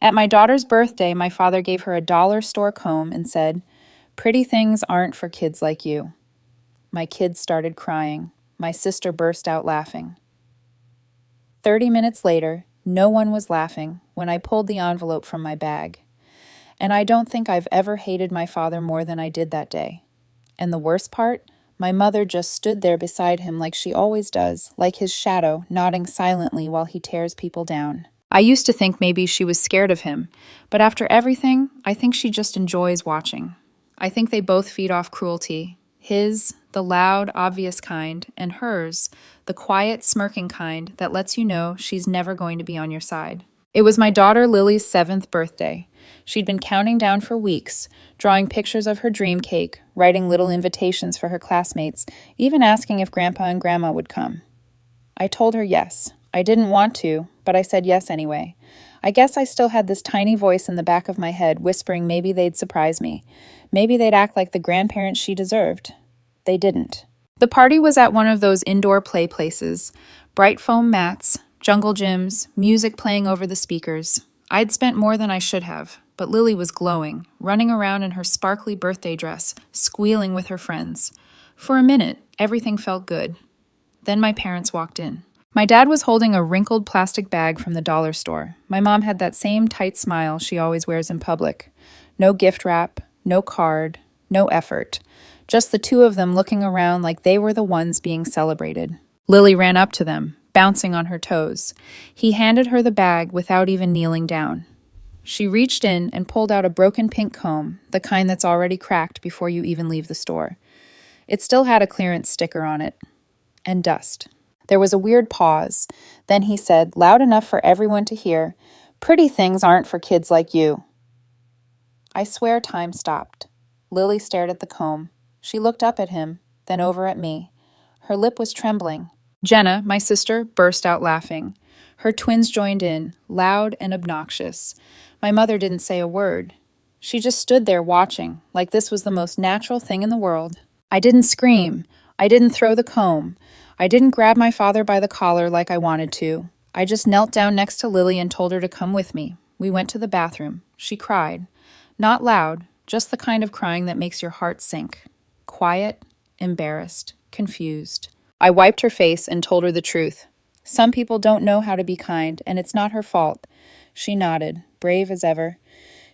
At my daughter's birthday, my father gave her a dollar store comb and said, "Pretty things aren't for kids like you." My kids started crying. My sister burst out laughing. 30 minutes later, no one was laughing when I pulled the envelope from my bag. And I don't think I've ever hated my father more than I did that day. And the worst part, my mother just stood there beside him like she always does, like his shadow, nodding silently while he tears people down. I used to think maybe she was scared of him, but after everything, I think she just enjoys watching. I think they both feed off cruelty. His, the loud, obvious kind, and hers, the quiet, smirking kind that lets you know she's never going to be on your side. It was my daughter Lily's 7th birthday. She'd been counting down for weeks, drawing pictures of her dream cake, writing little invitations for her classmates, even asking if Grandpa and Grandma would come. I told her yes. I didn't want to, but I said yes anyway. I guess I still had this tiny voice in the back of my head whispering maybe they'd surprise me. Maybe they'd act like the grandparents she deserved. They didn't. The party was at one of those indoor play places. Bright foam mats, jungle gyms, music playing over the speakers. I'd spent more than I should have, but Lily was glowing, running around in her sparkly birthday dress, squealing with her friends. For a minute, everything felt good. Then my parents walked in. My dad was holding a wrinkled plastic bag from the dollar store. My mom had that same tight smile she always wears in public. No gift wrap, no card, no effort. Just the two of them looking around like they were the ones being celebrated. Lily ran up to them, bouncing on her toes. He handed her the bag without even kneeling down. She reached in and pulled out a broken pink comb, the kind that's already cracked before you even leave the store. It still had a clearance sticker on it. And dust. There was a weird pause. Then he said, loud enough for everyone to hear, "Pretty things aren't for kids like you." I swear time stopped. Lily stared at the comb. She looked up at him, then over at me. Her lip was trembling. Jenna, my sister, burst out laughing. Her twins joined in, loud and obnoxious. My mother didn't say a word. She just stood there watching, like this was the most natural thing in the world. I didn't scream. I didn't throw the comb. I didn't grab my father by the collar like I wanted to. I just knelt down next to Lily and told her to come with me. We went to the bathroom. She cried. Not loud, just the kind of crying that makes your heart sink. Quiet, embarrassed, confused. I wiped her face and told her the truth. Some people don't know how to be kind, and it's not her fault. She nodded, brave as ever.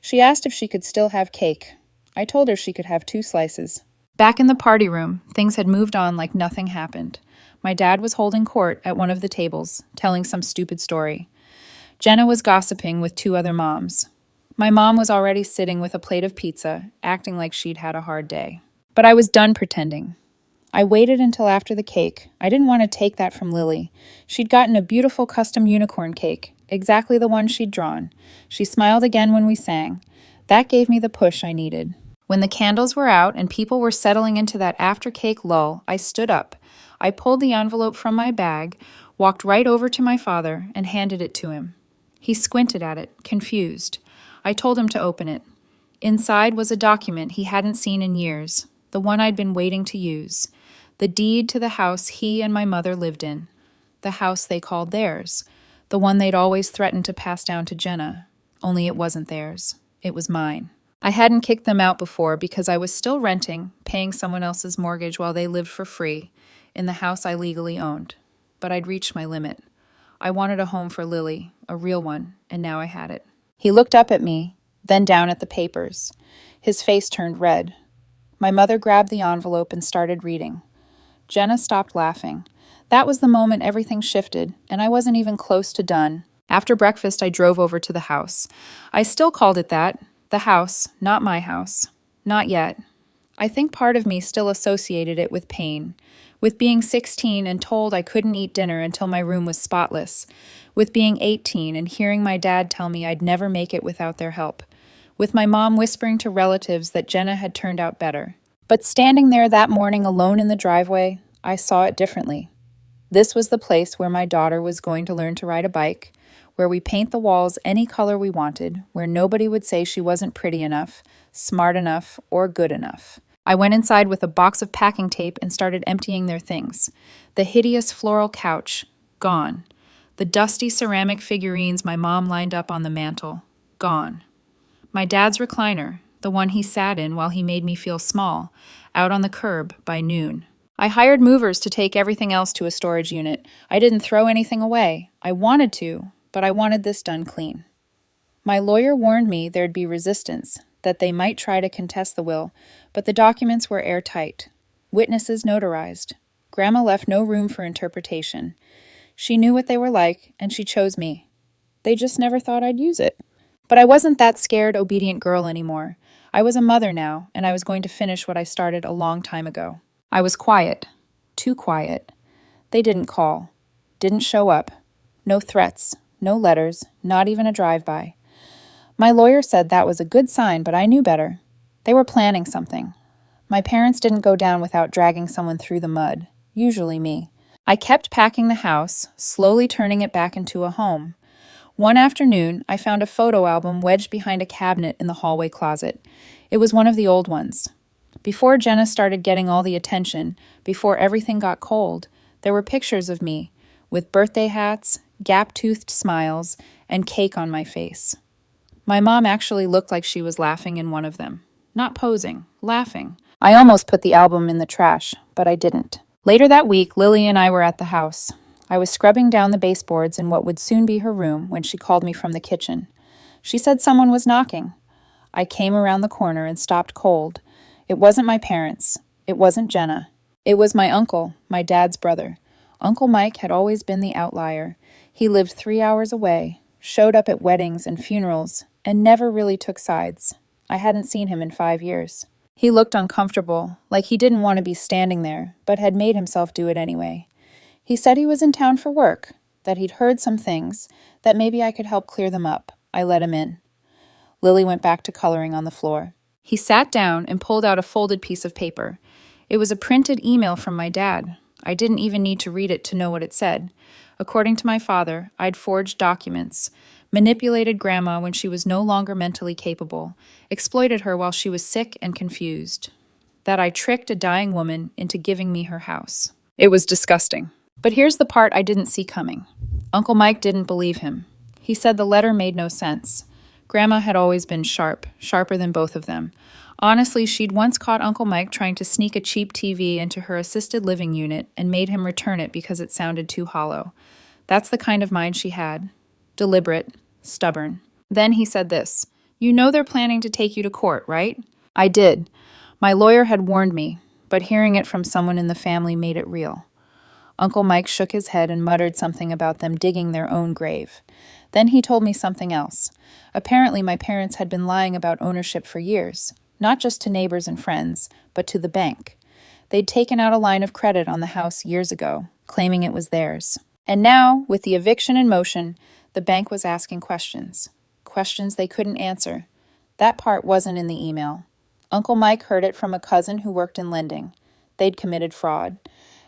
She asked if she could still have cake. I told her she could have 2 slices. Back in the party room, things had moved on like nothing happened. My dad was holding court at one of the tables, telling some stupid story. Jenna was gossiping with 2 other moms. My mom was already sitting with a plate of pizza, acting like she'd had a hard day. But I was done pretending. I waited until after the cake. I didn't want to take that from Lily. She'd gotten a beautiful custom unicorn cake, exactly the one she'd drawn. She smiled again when we sang. That gave me the push I needed. When the candles were out and people were settling into that after-cake lull, I stood up. I pulled the envelope from my bag, walked right over to my father, and handed it to him. He squinted at it, confused. I told him to open it. Inside was a document he hadn't seen in years, the one I'd been waiting to use. The deed to the house he and my mother lived in. The house they called theirs. The one they'd always threatened to pass down to Jenna. Only it wasn't theirs. It was mine. I hadn't kicked them out before because I was still renting, paying someone else's mortgage while they lived for free, in the house I legally owned. But I'd reached my limit. I wanted a home for Lily, a real one, and now I had it. He looked up at me, then down at the papers. His face turned red. My mother grabbed the envelope and started reading. Jenna stopped laughing. That was the moment everything shifted, and I wasn't even close to done. After breakfast, I drove over to the house. I still called it that. The house, not my house. Not yet. I think part of me still associated it with pain, with being 16 and told I couldn't eat dinner until my room was spotless, with being 18 and hearing my dad tell me I'd never make it without their help, with my mom whispering to relatives that Jenna had turned out better. But standing there that morning alone in the driveway, I saw it differently. This was the place where my daughter was going to learn to ride a bike, where we paint the walls any color we wanted, where nobody would say she wasn't pretty enough, smart enough, or good enough. I went inside with a box of packing tape and started emptying their things. The hideous floral couch, gone. The dusty ceramic figurines my mom lined up on the mantel, Gone. My dad's recliner, the one he sat in while he made me feel small, out on the curb by noon. I hired movers to take everything else to a storage unit. I didn't throw anything away. I wanted to, but I wanted this done clean. My lawyer warned me there'd be resistance, that they might try to contest the will, but the documents were airtight. Witnesses notarized. Grandma left no room for interpretation. She knew what they were like, and she chose me. They just never thought I'd use it. But I wasn't that scared, obedient girl anymore. I was a mother now, and I was going to finish what I started a long time ago. I was quiet. Too quiet. They didn't call. Didn't show up. No threats. No letters. Not even a drive-by. My lawyer said that was a good sign, but I knew better. They were planning something. My parents didn't go down without dragging someone through the mud, usually me. I kept packing the house, slowly turning it back into a home. One afternoon, I found a photo album wedged behind a cabinet in the hallway closet. It was one of the old ones. Before Jenna started getting all the attention, before everything got cold, there were pictures of me, with birthday hats, gap-toothed smiles, and cake on my face. My mom actually looked like she was laughing in one of them. Not posing, laughing. I almost put the album in the trash, but I didn't. Later that week, Lily and I were at the house. I was scrubbing down the baseboards in what would soon be her room when she called me from the kitchen. She said someone was knocking. I came around the corner and stopped cold. It wasn't my parents. It wasn't Jenna. It was my uncle, my dad's brother. Uncle Mike had always been the outlier. He lived 3 hours away, showed up at weddings and funerals, and never really took sides. I hadn't seen him in 5 years. He looked uncomfortable, like he didn't want to be standing there, but had made himself do it anyway. He said he was in town for work, that he'd heard some things, that maybe I could help clear them up. I let him in. Lily went back to coloring on the floor. He sat down and pulled out a folded piece of paper. It was a printed email from my dad. I didn't even need to read it to know what it said. According to my father, I'd forged documents, manipulated Grandma when she was no longer mentally capable, exploited her while she was sick and confused. That I tricked a dying woman into giving me her house. It was disgusting. But here's the part I didn't see coming. Uncle Mike didn't believe him. He said the letter made no sense. Grandma had always been sharp, sharper than both of them. Honestly, she'd once caught Uncle Mike trying to sneak a cheap TV into her assisted living unit and made him return it because it sounded too hollow. That's the kind of mind she had. Deliberate, stubborn. Then he said this, "You know they're planning to take you to court, right?" I did. My lawyer had warned me, but hearing it from someone in the family made it real. Uncle Mike shook his head and muttered something about them digging their own grave. Then he told me something else. Apparently my parents had been lying about ownership for years, not just to neighbors and friends, but to the bank. They'd taken out a line of credit on the house years ago, claiming it was theirs. And now, with the eviction in motion, the bank was asking questions. Questions they couldn't answer. That part wasn't in the email. Uncle Mike heard it from a cousin who worked in lending. They'd committed fraud.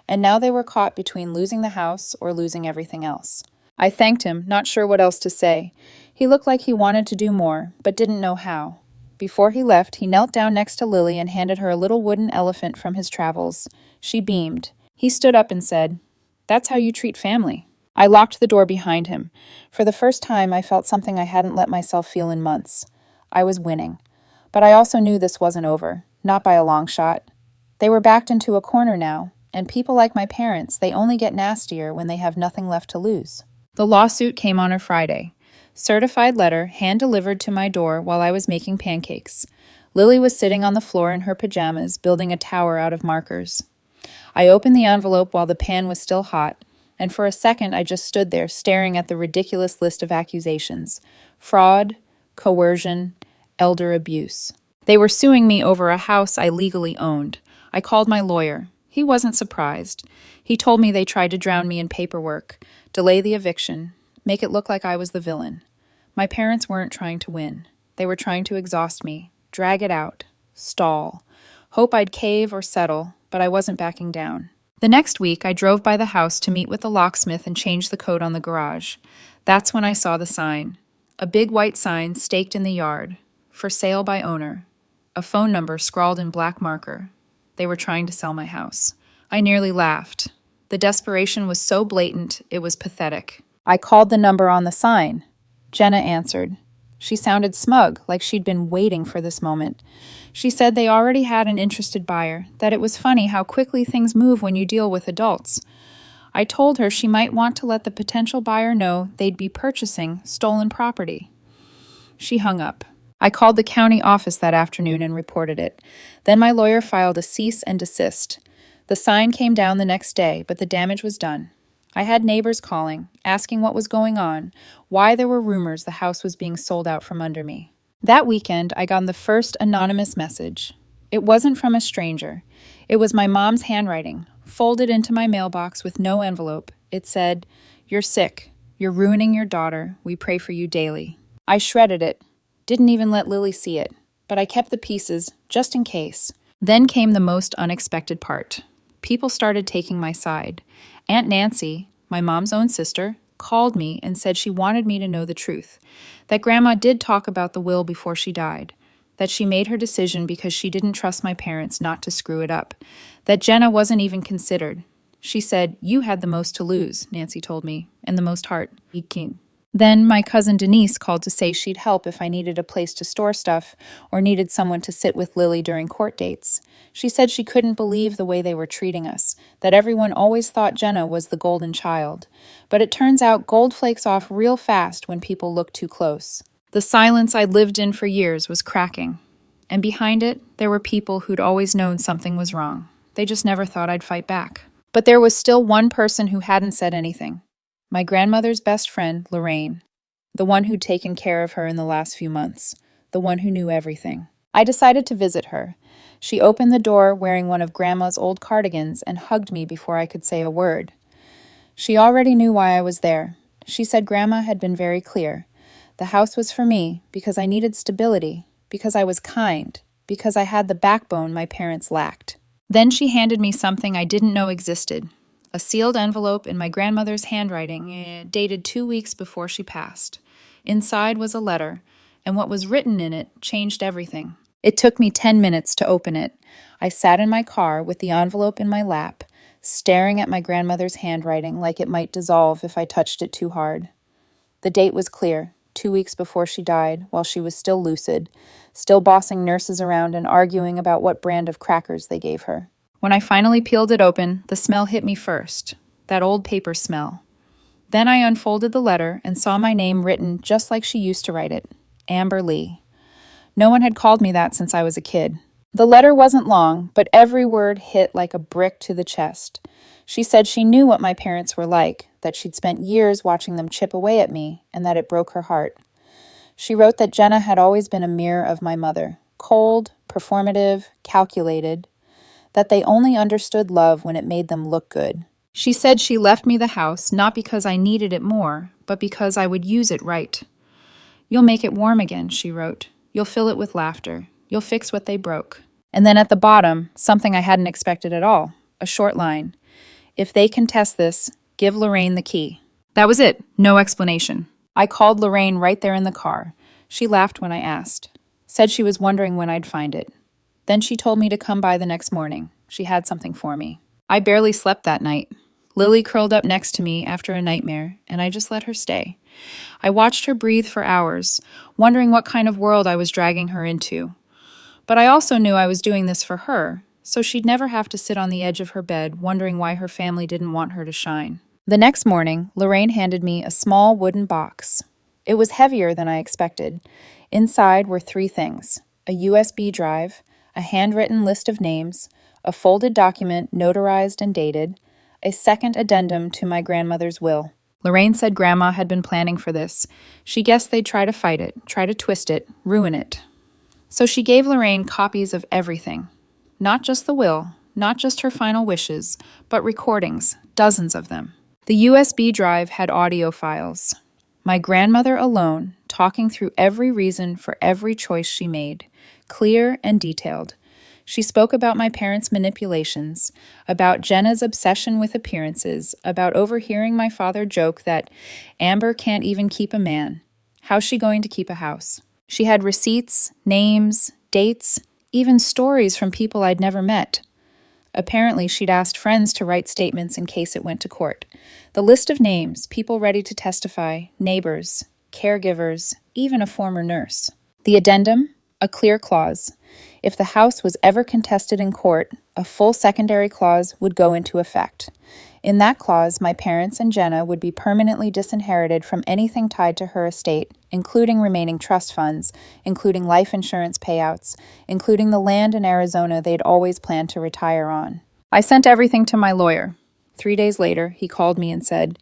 And now they were caught between losing the house or losing everything else. I thanked him, not sure what else to say. He looked like he wanted to do more, but didn't know how. Before he left, he knelt down next to Lily and handed her a little wooden elephant from his travels. She beamed. He stood up and said, "That's how you treat family." I locked the door behind him. For the first time, I felt something I hadn't let myself feel in months. I was winning. But I also knew this wasn't over, not by a long shot. They were backed into a corner now, and people like my parents, they only get nastier when they have nothing left to lose. The lawsuit came on a Friday. Certified letter, hand-delivered to my door while I was making pancakes. Lily was sitting on the floor in her pajamas, building a tower out of markers. I opened the envelope while the pan was still hot, and for a second I just stood there staring at the ridiculous list of accusations. Fraud, coercion, elder abuse. They were suing me over a house I legally owned. I called my lawyer. He wasn't surprised. He told me they tried to drown me in paperwork, delay the eviction, make it look like I was the villain. My parents weren't trying to win. They were trying to exhaust me, drag it out, stall, hope I'd cave or settle, but I wasn't backing down. The next week, I drove by the house to meet with the locksmith and change the code on the garage. That's when I saw the sign. A big white sign staked in the yard. For sale by owner. A phone number scrawled in black marker. They were trying to sell my house. I nearly laughed. The desperation was so blatant, it was pathetic. I called the number on the sign. Jenna answered. She sounded smug, like she'd been waiting for this moment. She said they already had an interested buyer, that it was funny how quickly things move when you deal with adults. I told her she might want to let the potential buyer know they'd be purchasing stolen property. She hung up. I called the county office that afternoon and reported it. Then my lawyer filed a cease and desist. The sign came down the next day, but the damage was done. I had neighbors calling, asking what was going on, why there were rumors the house was being sold out from under me. That weekend, I got the first anonymous message. It wasn't from a stranger. It was my mom's handwriting, folded into my mailbox with no envelope. It said, "You're sick. You're ruining your daughter. We pray for you daily." I shredded it. Didn't even let Lily see it, but I kept the pieces, just in case. Then came the most unexpected part. People started taking my side. Aunt Nancy, my mom's own sister, called me and said she wanted me to know the truth, that Grandma did talk about the will before she died, that she made her decision because she didn't trust my parents not to screw it up, that Jenna wasn't even considered. She said, "You had the most to lose," Nancy told me, "and the most heart." Then my cousin Denise called to say she'd help if I needed a place to store stuff or needed someone to sit with Lily during court dates. She said she couldn't believe the way they were treating us, that everyone always thought Jenna was the golden child. But it turns out gold flakes off real fast when people look too close. The silence I'd lived in for years was cracking. And behind it, there were people who'd always known something was wrong. They just never thought I'd fight back. But there was still one person who hadn't said anything. My grandmother's best friend, Lorraine, the one who'd taken care of her in the last few months, the one who knew everything. I decided to visit her. She opened the door wearing one of Grandma's old cardigans and hugged me before I could say a word. She already knew why I was there. She said Grandma had been very clear. The house was for me because I needed stability, because I was kind, because I had the backbone my parents lacked. Then she handed me something I didn't know existed. A sealed envelope in my grandmother's handwriting, dated 2 weeks before she passed. Inside was a letter, and what was written in it changed everything. It took me 10 minutes to open it. I sat in my car with the envelope in my lap, staring at my grandmother's handwriting like it might dissolve if I touched it too hard. The date was clear, 2 weeks before she died, while she was still lucid, still bossing nurses around and arguing about what brand of crackers they gave her. When I finally peeled it open, the smell hit me first, that old paper smell. Then I unfolded the letter and saw my name written just like she used to write it, Amber Lee. No one had called me that since I was a kid. The letter wasn't long, but every word hit like a brick to the chest. She said she knew what my parents were like, that she'd spent years watching them chip away at me, and that it broke her heart. She wrote that Jenna had always been a mirror of my mother, cold, performative, calculated, that they only understood love when it made them look good. She said she left me the house not because I needed it more, but because I would use it right. "You'll make it warm again," she wrote. "You'll fill it with laughter. You'll fix what they broke." And then at the bottom, something I hadn't expected at all, a short line. "If they contest this, give Lorraine the key." That was it, no explanation. I called Lorraine right there in the car. She laughed when I asked, said she was wondering when I'd find it. Then she told me to come by the next morning. She had something for me. I barely slept that night. Lily curled up next to me after a nightmare, and I just let her stay. I watched her breathe for hours, wondering what kind of world I was dragging her into. But I also knew I was doing this for her, so she'd never have to sit on the edge of her bed wondering why her family didn't want her to shine. The next morning, Lorraine handed me a small wooden box. It was heavier than I expected. Inside were 3 things: a USB drive, a handwritten list of names, a folded document notarized and dated, a second addendum to my grandmother's will. Lorraine said Grandma had been planning for this. She guessed they'd try to fight it, try to twist it, ruin it. So she gave Lorraine copies of everything. Not just the will, not just her final wishes, but recordings, dozens of them. The USB drive had audio files. My grandmother alone, talking through every reason for every choice she made, clear and detailed. She spoke about my parents' manipulations, about Jenna's obsession with appearances, about overhearing my father joke that Amber can't even keep a man. How's she going to keep a house? She had receipts, names, dates, even stories from people I'd never met. Apparently, she'd asked friends to write statements in case it went to court. The list of names, people ready to testify, neighbors, caregivers, even a former nurse. The addendum? A clear clause. If the house was ever contested in court, a full secondary clause would go into effect. In that clause, my parents and Jenna would be permanently disinherited from anything tied to her estate, including remaining trust funds, including life insurance payouts, including the land in Arizona they'd always planned to retire on. I sent everything to my lawyer. 3 days later, he called me and said,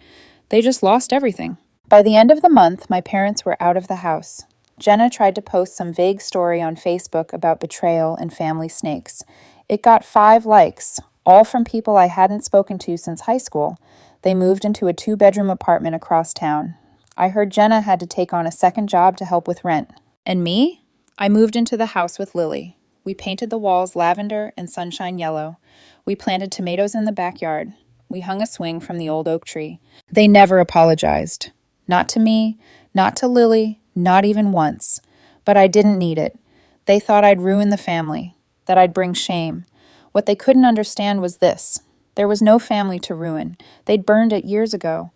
"They just lost everything." By the end of the month, my parents were out of the house. Jenna tried to post some vague story on Facebook about betrayal and family snakes. It got 5 likes, all from people I hadn't spoken to since high school. They moved into a 2-bedroom apartment across town. I heard Jenna had to take on a second job to help with rent. And me? I moved into the house with Lily. We painted the walls lavender and sunshine yellow. We planted tomatoes in the backyard. We hung a swing from the old oak tree. They never apologized. Not to me, not to Lily, not even once. But I didn't need it. They thought I'd ruin the family, that I'd bring shame. What they couldn't understand was this. There was no family to ruin. They'd burned it years ago.